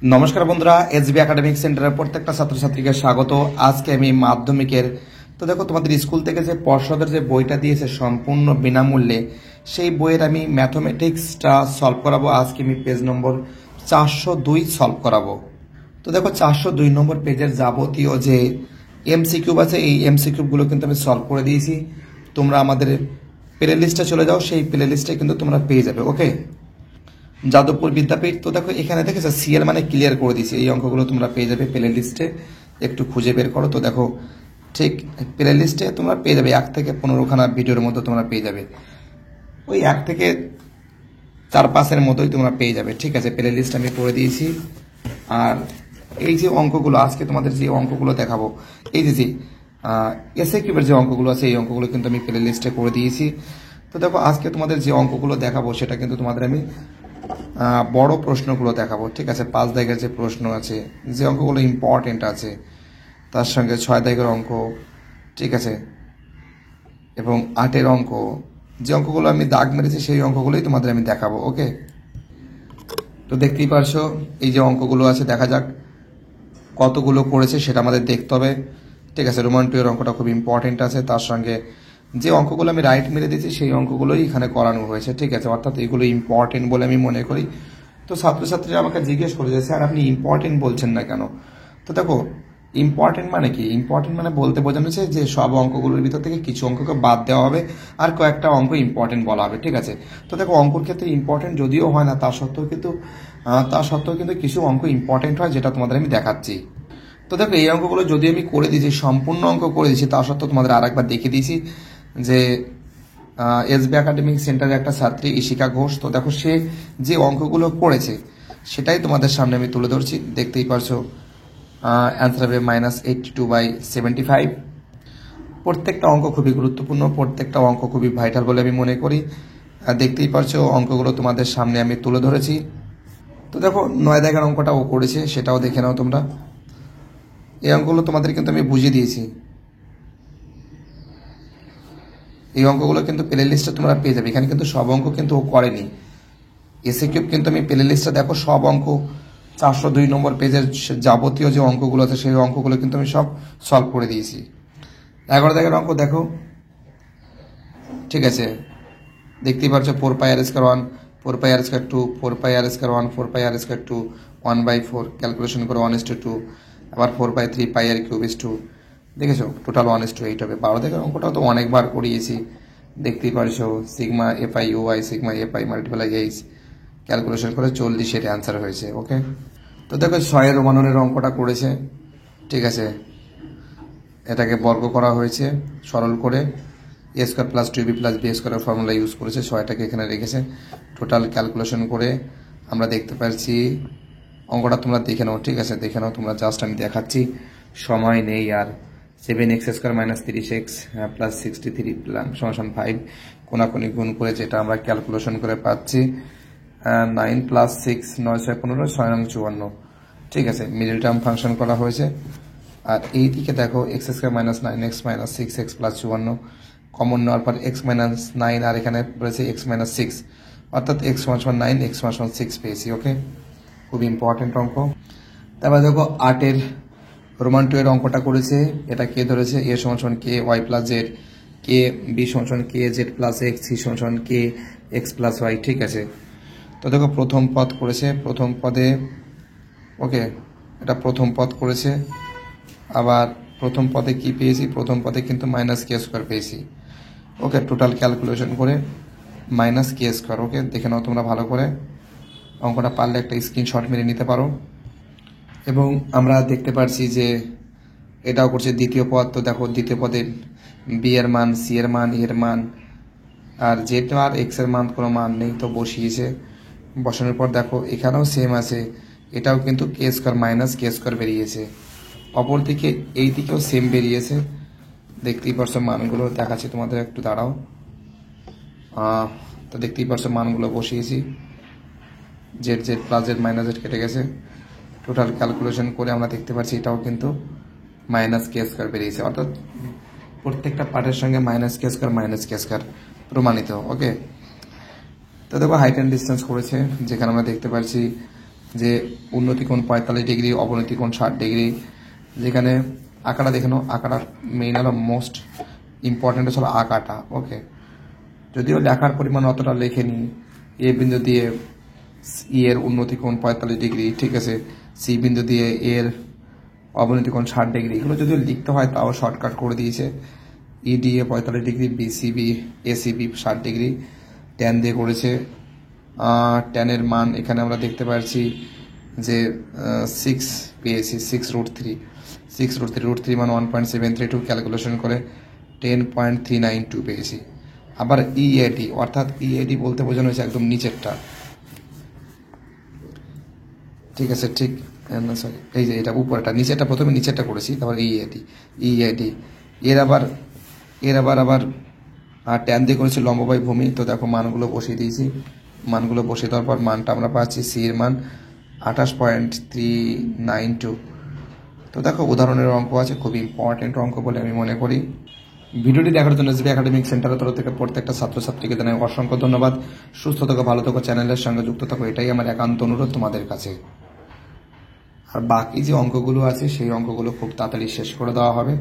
নমস্কার বন্ধুরা, SB academic সেন্টারের প্রত্যেকটা ছাত্রছাত্রীকে স্বাগত। আজকে আমি মাধ্যমিকের তো দেখো তোমাদের স্কুল থেকে যে পর্ষদের যে বইটা দিয়েছে সম্পূর্ণ বিনামূল্যে, সেই বইয়ের আমি ম্যাথমেটিক্সটা সলভ করাবো। আজকে আমি পেজ নম্বর 402 সলভ করাবো। তো দেখো 402 নম্বর পেজের যাবতীয় যে এমসিকিউ আছে, এই এমসিকিউগুলো কিন্তু আমি সলভ করে দিয়েছি। তোমরা আমাদের প্লে লিস্টে চলে যাও, সেই প্লে লিস্টে কিন্তু তোমরা পেয়ে যাবে। ওকে, যাদবপুর বিদ্যাপীঠ। তো দেখো এখানে দেখেছো সিএল মানে ক্লিয়ার করে দিয়েছি, এই অঙ্কগুলো তোমরা পেয়ে যাবে প্লে লিস্টে। একটু খুঁজে বের করো। তো দেখো ঠিক প্লে লিস্টে তোমরা পেয়ে যাবে 1 থেকে 15খানা ভিডিওর মধ্যে তোমরা পেয়ে যাবে, ওই 1 থেকে 4-5-এর মতোই তোমরা পেয়ে যাবে। ঠিক আছে, প্লে লিস্ট আমি করে দিয়েছি। আর এই যে অঙ্কগুলো আজকে তোমাদের যে অঙ্কগুলো দেখাবো, এই যে এসএ কিউবের যে অঙ্কগুলো আছে, এই অঙ্কগুলো কিন্তু আমি প্লে লিস্টে করে দিয়েছি। তো দেখো আজকে তোমাদের যে অঙ্কগুলো দেখাবো সেটা কিন্তু তোমাদের আমি বড় প্রশ্নগুলো দেখাবো। ঠিক আছে, 5 দাগের যে প্রশ্ন আছে, যে অঙ্কগুলো ইম্পর্টেন্ট আছে, তার সঙ্গে 6 দাগের অঙ্ক, ঠিক আছে, এবং 8-এর অঙ্ক, যে অঙ্কগুলো আমি দাগ মেরেছি সেই অঙ্কগুলোই তোমাদের আমি দেখাবো। ওকে, তো দেখতেই পারছো এই যে অঙ্কগুলো আছে, দেখা যাক কতগুলো করেছে সেটা আমাদের দেখতে হবে। ঠিক আছে, রোমান 2 এর অঙ্কটা খুব ইম্পর্টেন্ট আছে, তার সঙ্গে যে অঙ্কগুলো আমি রাইট মেরে দিয়েছি সেই অঙ্কগুলোই এখানে করানো হয়েছে। ঠিক আছে, অর্থাৎ এগুলো ইম্পর্টেন্ট বলে আমি মনে করি। তো ছাত্রছাত্রীরা আমাকে জিজ্ঞেস করে যে স্যার আপনি ইম্পর্টেন্ট বলছেন না কেন? তো দেখো ইম্পর্টেন্ট মানে কি, ইম্পর্টেন্ট মানে বলতে বোঝানো হচ্ছে যে সব অঙ্কগুলোর ভিতর থেকে কিছু অঙ্ককে বাদ দেওয়া হবে আর কয়েকটা অঙ্ক ইম্পর্টেন্ট বলা হবে। ঠিক আছে, তো দেখো অঙ্কর ক্ষেত্রে ইম্পর্টেন্ট যদিও হয় না, তা সত্ত্বেও কিন্তু কিছু অঙ্ক ইম্পর্টেন্ট হয়, যেটা তোমাদের আমি দেখাচ্ছি। তো দেখো এই অঙ্কগুলো যদি আমি করে দিয়েছি, সম্পূর্ণ অঙ্ক করে দিয়েছি, তা সত্ত্বেও তোমাদের আরেকবার দেখিয়ে দিয়েছি যে এসবি একাডেমিক সেন্টারের একটা ছাত্রী ঈশিকা ঘোষ। তো দেখো সে যে অঙ্কগুলো করেছে সেটাই তোমাদের সামনে আমি তুলে ধরছি। দেখতেই পারছো অ্যান্সার হবে -82/75। প্রত্যেকটা অঙ্ক খুবই গুরুত্বপূর্ণ, প্রত্যেকটা অঙ্ক খুবই ভাইটাল বলে আমি মনে করি। দেখতেই পারছো অঙ্কগুলো তোমাদের সামনে আমি তুলে ধরেছি। তো দেখো 9 দাগের অঙ্কটা ও করেছে, সেটাও দেখে নাও তোমরা। এই অঙ্কগুলো তোমাদের কিন্তু আমি বুঝিয়ে দিয়েছি। এই অঙ্কগুলো কিন্তু প্লে লিস্টে তোমরা পেয়ে যাবে। এখানে কিন্তু সব অঙ্ক কিন্তু ও করেনি, এসএ কিউব কিন্তু আমি প্লে লিস্টে দেখো সব অঙ্ক 402 নম্বর পেজের যাবতীয় যে অঙ্কগুলো আছে সেই অঙ্কগুলো কিন্তু আমি সব সলভ করে দিয়েছি। 11 দাগের অঙ্ক দেখো, ঠিক আছে, দেখতেই পাচ্ছ 4πr² 1, 4πr² 2, 4πr² 1, 4πr² 2, 1/4 calculation করে 1:2, আবার 4/3πr³ 2, দেখেছো টোটাল 1:8 হবে। 12 দাগের অঙ্কটাও তো অনেকবার করিয়েছি, দেখতেই পারছো sigma FI UI sigma FI multiply H calculation করে 40 এর অ্যান্সার হয়েছে। ওকে, তো দেখো 6 রোমানের অঙ্কটা করেছে। ঠিক আছে, এটাকে বর্গ করা হয়েছে সরল করে, a² + 2b + b² formula use করেছে, 6টাকে এখানে রেখেছে। টোটাল ক্যালকুলেশন করে আমরা দেখতে পাচ্ছি অঙ্কটা তোমরা দেখে নাও। ঠিক আছে, দেখে নাও তোমরা, জাস্ট আমি দেখাচ্ছি, সময় নেই আর। 7x² - 30x + 63 = 5 কোনাকুনি গুণ করে যেটা আমরা ক্যালকুলেশন করে পাচ্ছি 9 + 6 9 6 15 6 9 54। ঠিক আছে, মিডল টার্ম ফাংশন করা হয়েছে। আর এই দিকে দেখো x² - 9x - 6x + 54 কমন নেওয়ার পর x - 9 আর এখানে পড়েছে x - 6, অর্থাৎ x = 9 x = 6 পেয়েছি। ওকে, খুব ইম্পর্টেন্ট অঙ্ক। তারপরে দেখো 8-এর রোমান 2 এর অঙ্কটা করেছে, এটা কে ধরেছে a = k y + z, k b = k z + x, c = k x + y। ঠিক আছে, তো দেখো প্রথম পদ করেছে, প্রথম পদে, ওকে, এটা প্রথম পদ করেছে। আবার প্রথম পদে কি পেয়েছি, প্রথম পদে কিন্তু -k² পেয়েছি। ওকে, টোটাল ক্যালকুলেশন করে -k²। ওকে, দেখে নাও তোমরা ভালো করে, অঙ্কটা পারলে একটা স্ক্রিনশট মেরে নিতে পারো। এবং আমরা দেখতে পাচ্ছি যে এটাও করছে দ্বিতীয় পদ। তো দেখো দ্বিতীয় পদে বি এর মান, সি এর মান, এর মান, আর যেটা আর এক্স এর মান কোনো মান নেই, তো বসিয়েছে। বসানোর পর দেখো এখানেও সেম আছে, এটাও কিন্তু k² - k² বেরিয়েছে। অপরদিকে এই দিকেও সেম বেরিয়েছে, দেখতেই পারছো মানগুলো দেখাচ্ছি তোমাদের, একটু দাঁড়াও। তো দেখতেই পারছো মানগুলো বসিয়েছি, জেড জেড + জেড - কেটে গেছে। টোটাল ক্যালকুলেশন করে আমরা দেখতে পাচ্ছি এটাও কিন্তু -k² বেরিয়েছে, অর্থাৎ প্রত্যেকটা পার্টের সঙ্গে -k² প্রমাণিত। ওকে, তো দেখো হাইট অ্যান্ড ডিস্টেন্স করেছে, যেখানে আমরা দেখতে পাচ্ছি যে উন্নতি কোণ 45 ডিগ্রি, অবনতি কোণ 60 ডিগ্রি। যেখানে আঁকাটা দেখে নাও, আঁকাটা মেইন হলো মোস্ট ইম্পর্টেন্ট হলো আঁকাটা। ওকে, যদিও লেখার পরিমাণ অতটা লেখেনি। এ বিন্দু দিয়ে এর উন্নতি কোণ 45 ডিগ্রি, ঠিক আছে। সি বিন্দু দিয়ে এর অবনতি কোণ 60 ডিগ্রি, এগুলো যদিও লিখতে হয় তাও শর্টকাট করে দিয়েছে। ইডিএ 45 degree, BCB ACB 60 degree, tan দিয়ে করেছে। ট্যানের মান এখানে আমরা দেখতে পাচ্ছি যে 6 পেয়েছি, 6√3 মান 1.732, ক্যালকুলেশন করে 10.392 পেয়েছি। আবার ইএডি, অর্থাৎ ইএডি বলতে বোঝানো হয়েছে একদম নিচেরটা, ঠিক আছে। ঠিক না, সরি, এই যে এটা উপরটা, নিচেরটা প্রথমে নিচেরটা করেছি, তারপর ইএডি এর আবার ট্যান দিয়ে করেছি লম্ববাই ভূমি। তো দেখো মানগুলো বসিয়ে দিয়েছি, মানগুলো বসিয়ে দেওয়ার পর মানটা আমরা পাচ্ছি, সি এর মান 28.392। তো দেখো উদাহরণের অঙ্ক আছে, খুব ইম্পর্টেন্ট অঙ্ক বলে আমি মনে করি। ভিডিওটি দেখার জন্য এসবি একাডেমিক সেন্টারের তরফ থেকে প্রত্যেকটা ছাত্রছাত্রীকে জানাই অসংখ্য ধন্যবাদ। সুস্থ থাকো, ভালো থাকো, চ্যানেলের সঙ্গে যুক্ত থাকো, এটাই আমার একান্ত অনুরোধ তোমাদের কাছে। আর বাকি যে অঙ্কগুলো আছে সেই অঙ্কগুলো খুব তাড়াতাড়ি শেষ করে দেওয়া হবে।